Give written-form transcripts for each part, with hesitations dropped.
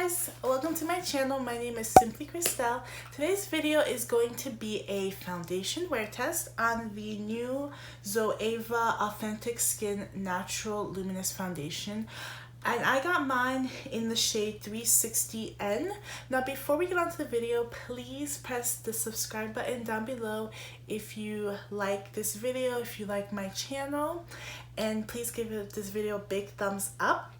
guys, welcome to my channel. My name is SimplyKrystelle. Today's video is going to be a foundation wear test on the new Zoeva Authentik Skin Natural Luminous Foundation. And I got mine in the shade 360N. Now before we get on to the video, please press the subscribe button down below if you like this video, if you like my channel. And please give this video a big thumbs up.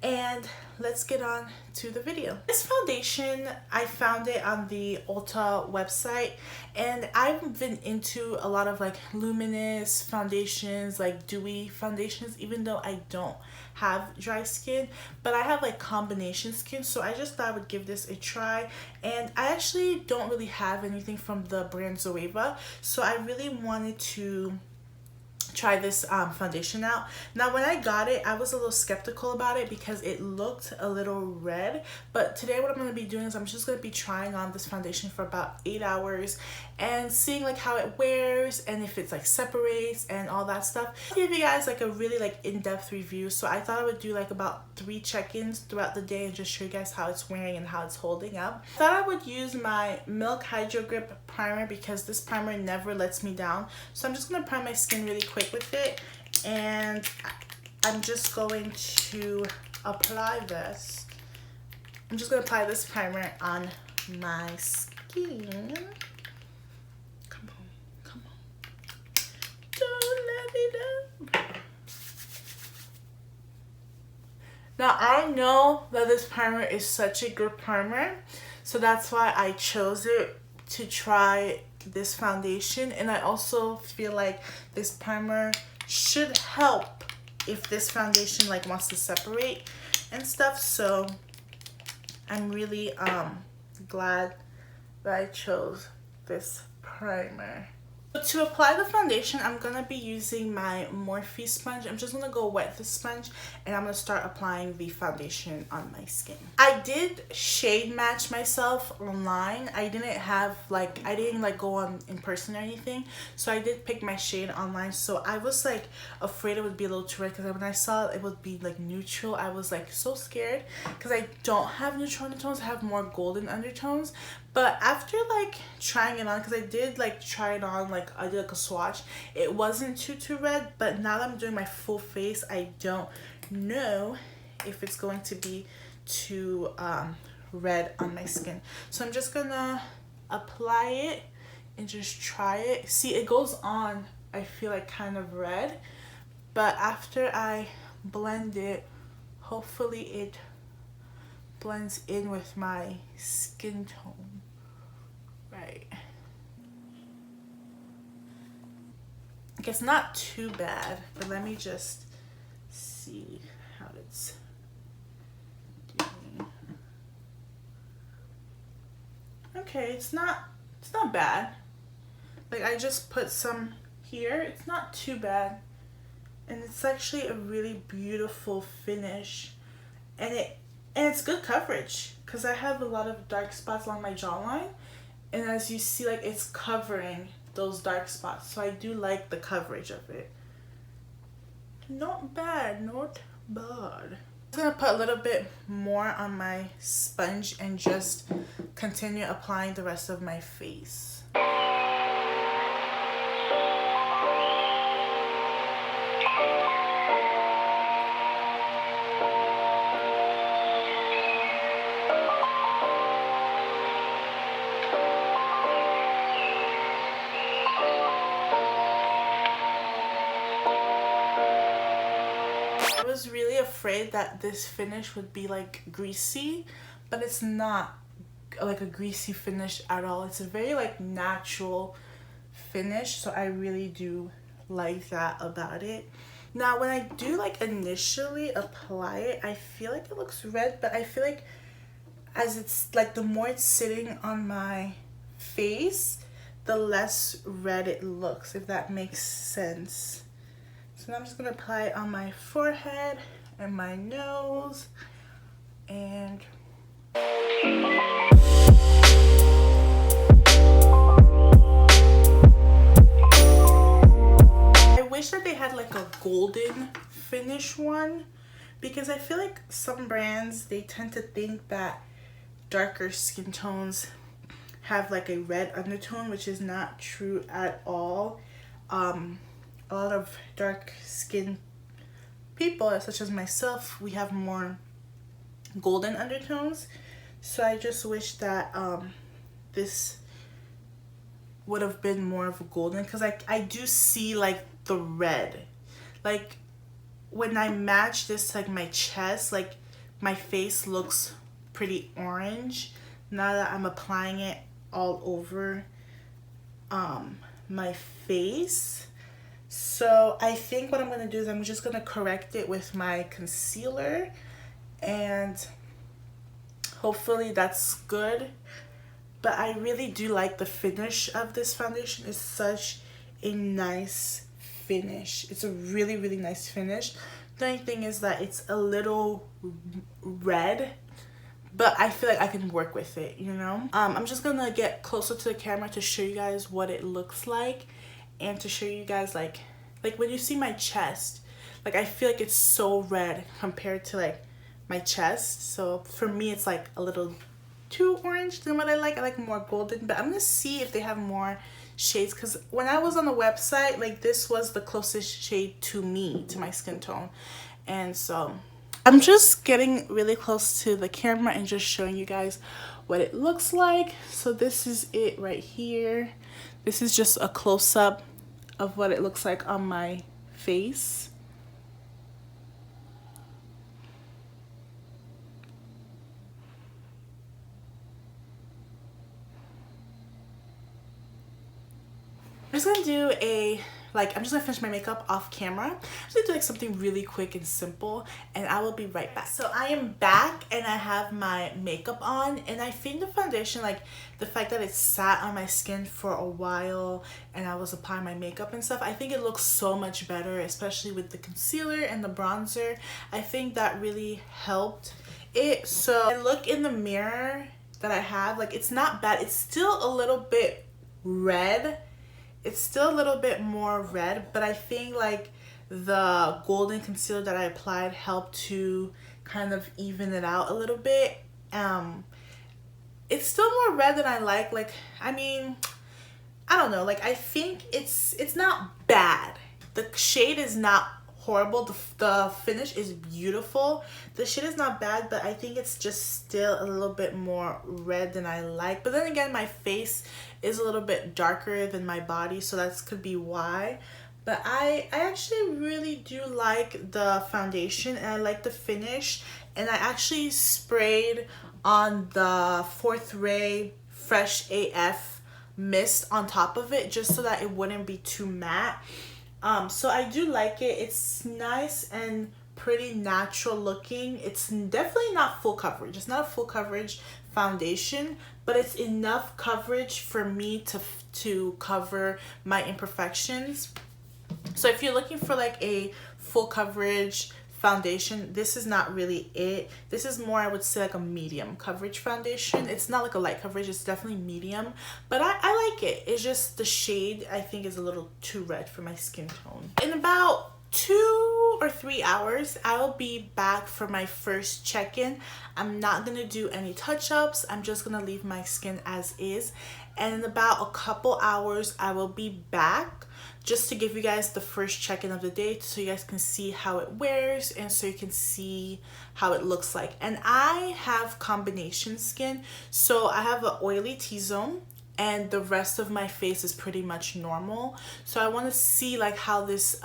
And let's get on to the video. This foundation, I found it on the Ulta website, and I've been into a lot of like luminous foundations, like dewy foundations, even though I don't have dry skin, but I have like combination skin, so I just thought I would give this a try. And I actually don't really have anything from the brand Zoeva, so I really wanted to try this foundation out. Now when I got it, I was a little skeptical about it because it looked a little red, but today what I'm going to be doing is I'm just going to be trying on this foundation for about 8 hours and seeing like how it wears and if it's like separates and all that stuff. I'll give you guys like a really like in-depth review, so I thought I would do like about 3 check-ins throughout the day and just show you guys how it's wearing and how it's holding up. I thought I would use my Milk Hydro Grip primer because this primer never lets me down, so I'm just going to prime my skin really quick with it, and I'm just going to apply this. I'm just going to apply this primer on my skin. Come on. Don't let me down. Now I know that this primer is such a good primer, so that's why I chose it to try this foundation. And I also feel like this primer should help if this foundation like wants to separate and stuff, so I'm really glad that I chose this primer. So to apply the foundation, I'm gonna be using my Morphe sponge. I'm just gonna go wet the sponge and I'm gonna start applying the foundation on my skin. I did shade match myself online. I didn't go on in person or anything, so I did pick my shade online. So I was like afraid it would be a little too red because when I saw it would be like neutral, I was like so scared because I don't have neutral undertones. I have more golden undertones. But after like trying it on, because I did like try it on, like I did like a swatch, it wasn't too red. But now that I'm doing my full face, I don't know if it's going to be too red on my skin. So I'm just gonna apply it and just try it. See, it goes on, I feel like kind of red, but after I blend it, hopefully it blends in with my skin tone. Right. Like, it's not too bad, but let me just see how it's doing. Okay, it's not bad. Like, I just put some here. It's not too bad. And it's actually a really beautiful finish. And it's good coverage because I have a lot of dark spots along my jawline, and as you see, like, it's covering those dark spots, so I do like the coverage of it. Not bad, not bad. I'm gonna put a little bit more on my sponge and just continue applying the rest of my face. I was really afraid that this finish would be like greasy, but it's not like a greasy finish at all. It's a very like natural finish, so I really do like that about it. Now when I do like initially apply it, I feel like it looks red, but I feel like as it's like the more it's sitting on my face, the less red it looks, if that makes sense. So now I'm just going to apply it on my forehead and my nose, and I wish that they had like a golden finish one, because I feel like some brands, they tend to think that darker skin tones have like a red undertone, which is not true at all. A lot of dark skin people, such as myself, we have more golden undertones. So I just wish that this would have been more of a golden, because I do see like the red. Like when I match this to like my chest, like my face looks pretty orange now that I'm applying it all over my face. So I think what I'm going to do is I'm just going to correct it with my concealer, and hopefully that's good. But I really do like the finish of this foundation. It's such a nice finish. It's a really, really nice finish. The only thing is that it's a little red, but I feel like I can work with it, you know? I'm just gonna get closer to the camera to show you guys what it looks like, and to show you guys like when you see my chest, like I feel like it's so red compared to like my chest. So for me, it's like a little too orange than what I like. I like more golden, but I'm gonna see if they have more shades, because when I was on the website, like this was the closest shade to me, to my skin tone. And so I'm just getting really close to the camera and just showing you guys what it looks like. So this is it right here. This is just a close-up of what it looks like on my face. I'm just gonna do I'm just gonna finish my makeup off camera. I'm just gonna do like something really quick and simple, and I will be right back. So I am back and I have my makeup on, and I think the foundation, like the fact that it sat on my skin for a while and I was applying my makeup and stuff, I think it looks so much better, especially with the concealer and the bronzer. I think that really helped it. So I look in the mirror that I have, like it's not bad. It's still a little bit red. It's still a little bit more red, but I think like the golden concealer that I applied helped to kind of even it out a little bit. It's still more red than I like. Like, I mean, I don't know. Like, I think it's not bad. The shade is not horrible. The finish is beautiful. The shade is not bad, but I think it's just still a little bit more red than I like. But then again, my face is a little bit darker than my body, so that could be why. But I actually really do like the foundation, and I like the finish. And I actually sprayed on the Fourth Ray Fresh AF mist on top of it, just so that it wouldn't be too matte. So I do like it. It's nice and pretty natural looking. It's definitely not full coverage. It's not a full coverage foundation, but it's enough coverage for me to cover my imperfections. So if you're looking for like a full coverage foundation, this is not really it. This is more, I would say, like a medium coverage foundation. It's not like a light coverage, it's definitely medium, but I like it. It's just the shade I think is a little too red for my skin tone. In about 2 or 3 hours, I'll be back for my first check-in. I'm not gonna do any touch-ups. I'm just gonna leave my skin as is, and in about a couple hours I will be back just to give you guys the first check-in of the day, so you guys can see how it wears and so you can see how it looks like. And I have combination skin, so I have an oily T-zone and the rest of my face is pretty much normal. So I want to see like how this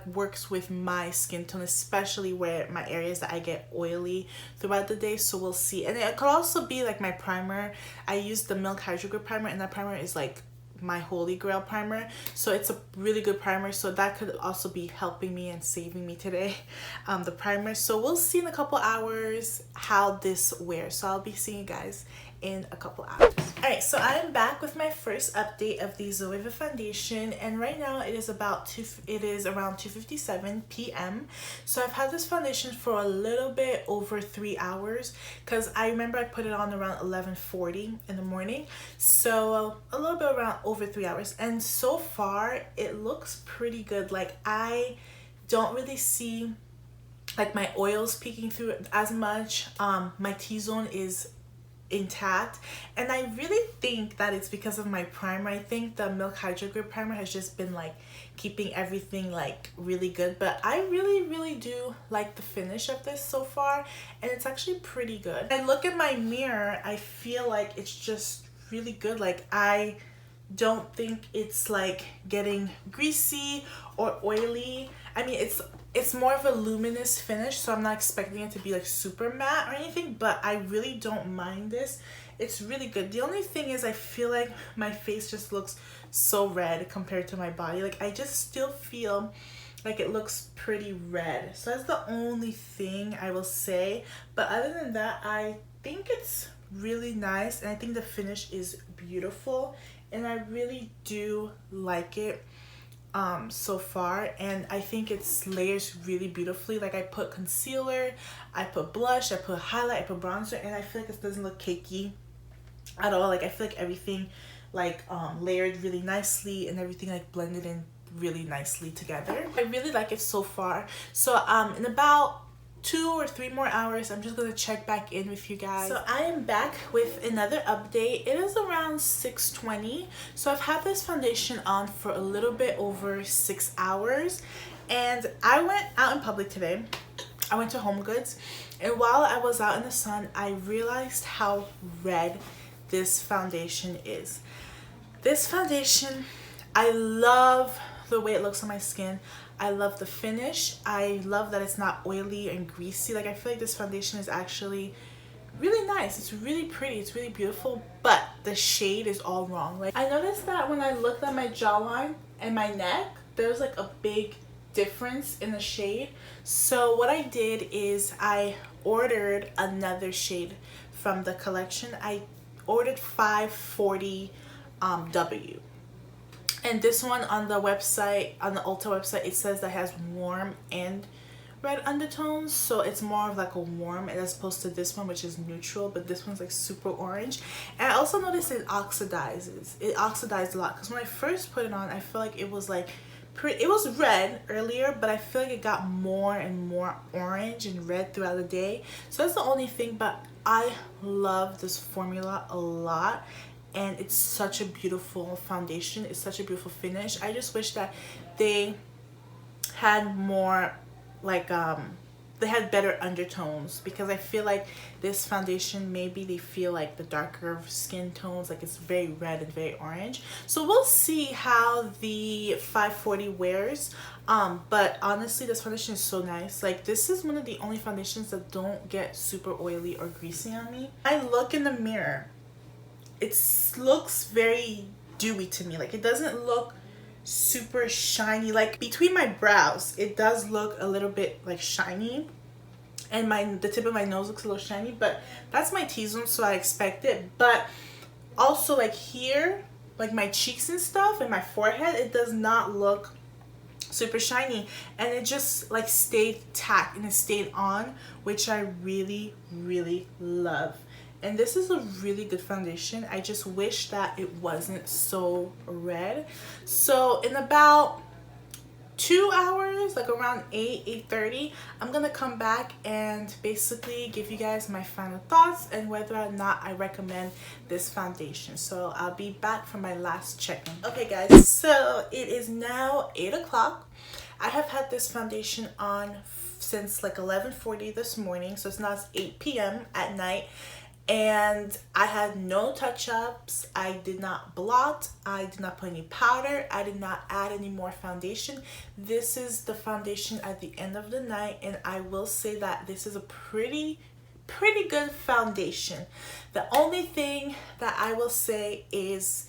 works with my skin tone, especially where my areas that I get oily throughout the day. So we'll see. And it could also be like my primer. I use the Milk Hydro Grip primer, and that primer is like my holy grail primer, so it's a really good primer. So that could also be helping me and saving me today, the primer. So we'll see in a couple hours how this wears. So I'll be seeing you guys in a couple hours. Alright, so I am back with my first update of the Zoeva foundation, and right now it is around 2:57 p.m. So I've had this foundation for a little bit over 3 hours, because I remember I put it on around 11:40 in the morning, so a little bit around over 3 hours, and so far it looks pretty good. Like, I don't really see like my oils peeking through as much. My T-zone is intact, and I really think that it's because of my primer. I think the Milk Hydro Grip primer has just been like keeping everything like really good, but I really do like the finish of this so far, and it's actually pretty good. When I look in my mirror, I feel like it's just really good. Like, I don't think it's like getting greasy or oily. I mean, it's more of a luminous finish, so I'm not expecting it to be like super matte or anything, but I really don't mind this. It's really good. The only thing is I feel like my face just looks so red compared to my body. Like, I just still feel like it looks pretty red. So that's the only thing I will say. But other than that, I think it's really nice, and I think the finish is beautiful, and I really do like it so far, and I think it layers really beautifully. Like, I put concealer, I put blush, I put highlight, I put bronzer, and I feel like it doesn't look cakey at all. Like, I feel like everything like layered really nicely, and everything like blended in really nicely together. I really like it so far. So in about 2 or 3 more hours, I'm just gonna check back in with you guys. So I am back with another update. It is around 6:20. So I've had this foundation on for a little bit over 6 hours, and I went out in public today. I went to Home Goods, and while I was out in the sun, I realized how red this foundation is. This foundation, I love the way it looks on my skin. I love the finish. I love that it's not oily and greasy. Like, I feel like this foundation is actually really nice. It's really pretty. It's really beautiful, but the shade is all wrong. Like, I noticed that when I looked at my jawline and my neck, there was like a big difference in the shade. So what I did is I ordered another shade from the collection. I ordered 540 W. And this one on the website, on the Ulta website, it says that it has warm and red undertones. So it's more of like a warm as opposed to this one, which is neutral. But this one's like super orange. And I also noticed it oxidizes. It oxidized a lot. Because when I first put it on, I feel like it was like it was red earlier, but I feel like it got more and more orange and red throughout the day. So that's the only thing. But I love this formula a lot. And it's such a beautiful foundation. It's such a beautiful finish. I just wish that they had more like they had better undertones, because I feel like this foundation, maybe they feel like the darker skin tones, like it's very red and very orange. So we'll see how the 540 wears. But honestly, this foundation is so nice. Like, this is one of the only foundations that don't get super oily or greasy on me. I look in the mirror, it looks very dewy to me. Like, it doesn't look super shiny. Like, between my brows, it does look a little bit like shiny, and the tip of my nose looks a little shiny, but that's my T-zone, so I expect it. But also, like, here, like my cheeks and stuff and my forehead, it does not look super shiny, and it just like stayed tacked and it stayed on, which I really love. And this is a really good foundation. I just wish that it wasn't so red. So in about 2 hours, like around 8:30, I'm gonna come back and basically give you guys my final thoughts and whether or not I recommend this foundation. So I'll be back for my last check-in. Okay guys, so it is now 8 o'clock. I have had this foundation on since like 11:40 this morning, so it's now 8 p.m. at night. And I had no touch-ups. I did not blot. I did not put any powder. I did not add any more foundation. This is the foundation at the end of the night, and I will say that this is a pretty good foundation. The only thing that I will say is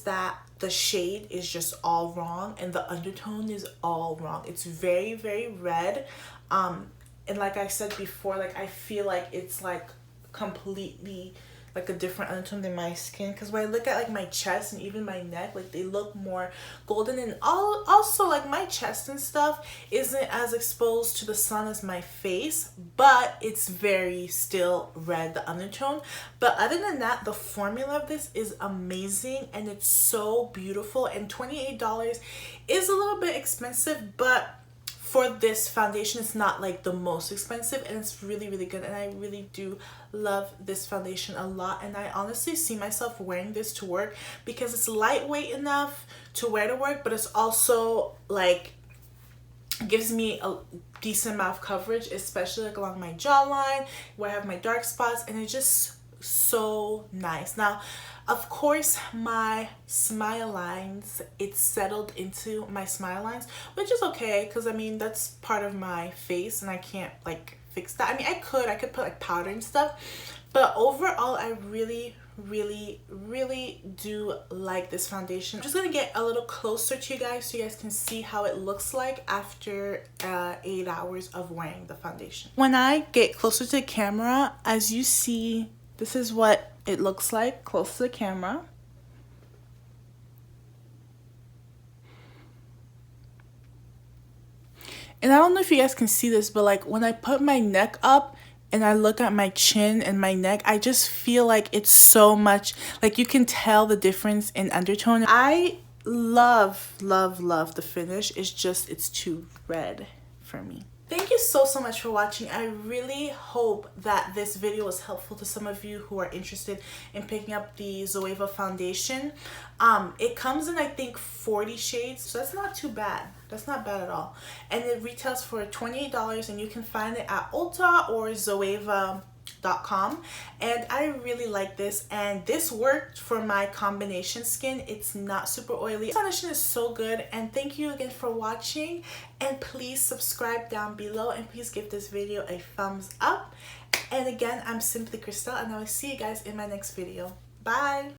that the shade is just all wrong, and the undertone is all wrong. It's very red. And like I said before, like I feel like it's like completely like a different undertone than my skin, because when I look at like my chest and even my neck, like they look more golden. And also like my chest and stuff isn't as exposed to the sun as my face, but it's very still red, the undertone. But other than that, the formula of this is amazing and it's so beautiful. And $28 is a little bit expensive, but for this foundation, it's not like the most expensive, and it's really, really good. And I really do love this foundation a lot, and I honestly see myself wearing this to work because it's lightweight enough to wear to work, but it's also like gives me a decent amount of coverage, especially like along my jawline where I have my dark spots, and it's just so nice. Now, of course, my smile lines, it's settled into my smile lines, which is okay because I mean that's part of my face and I can't like fix that. I mean, I could put like powder and stuff, but overall I really do like this foundation. I'm just gonna get a little closer to you guys so you guys can see how it looks like after 8 hours of wearing the foundation. When I get closer to the camera, as you see, this is what it looks like close to the camera. And I don't know if you guys can see this, but like when I put my neck up and I look at my chin and my neck, I just feel like it's so much, like you can tell the difference in undertone. I love the finish. It's just, it's too red for me. Thank you so much for watching. I really hope that this video was helpful to some of you who are interested in picking up the Zoeva foundation. It comes in I think 40 shades, so that's not too bad. That's not bad at all. And it retails for $28, and you can find it at Ulta or Zoeva.com. And I really like this, and this worked for my combination skin. It's not super oily. This foundation is so good, and thank you again for watching, and please subscribe down below, and please give this video a thumbs up. And again, I'm SimplyKrystelle, and I will see you guys in my next video. Bye.